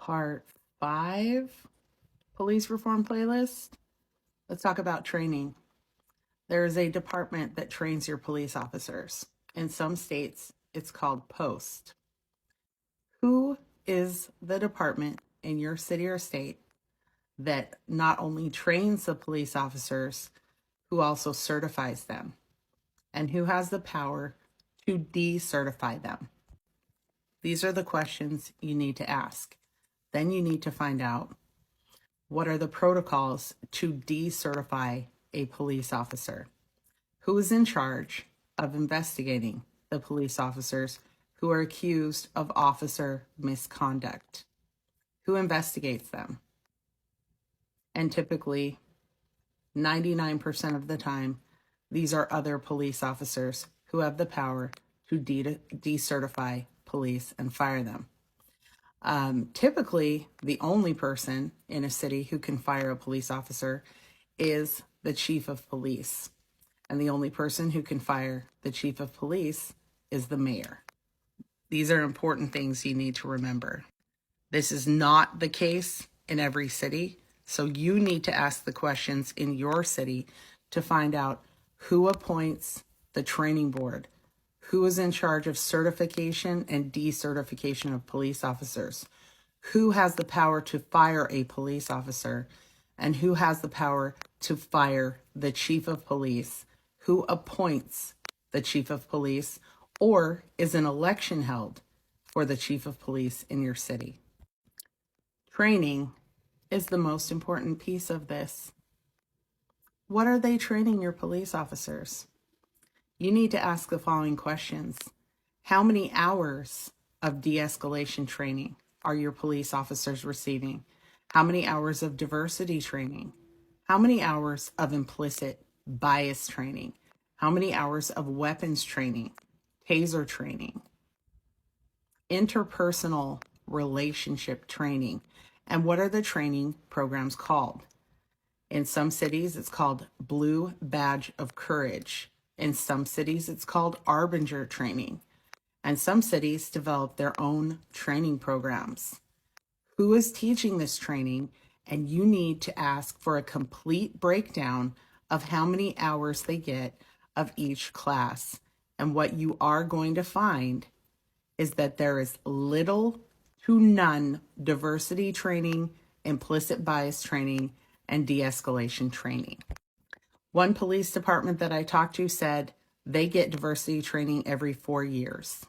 part 5 police reform playlist. Let's talk about training. There is a department that trains your police officers. In some states, it's called POST. Who is the department in your city or state that not only trains the police officers, who also certifies them? And who has the power to decertify them? These are the questions you need to ask. Then you need to find out, what are the protocols to decertify a police officer? Who is in charge of investigating the police officers who are accused of officer misconduct? Who investigates them? And typically, 99% of the time, these are other police officers who have the power to decertify police and fire them. Typically, the only person in a city who can fire a police officer is the chief of police. And the only person who can fire the chief of police is the mayor. These are important things you need to remember. This is not the case in every city, so you need to ask the questions in your city to find out who appoints the training board, who is in charge of certification and decertification of police officers, who has the power to fire a police officer, and who has the power to fire the chief of police, who appoints the chief of police, or is an election held for the chief of police in your city. Training is the most important piece of this. What are they training your police officers? You need to ask the following questions. How many hours of de-escalation training are your police officers receiving? How many hours of diversity training? How many hours of implicit bias training? How many hours of weapons training, taser training, interpersonal relationship training? And what are the training programs called? In some cities, it's called Blue Badge of Courage. In some cities, it's called Arbinger training. And some cities develop their own training programs. Who is teaching this training? And you need to ask for a complete breakdown of how many hours they get of each class. And what you are going to find is that there is little to none diversity training, implicit bias training, and de-escalation training. One police department that I talked to said they get diversity training every 4 years.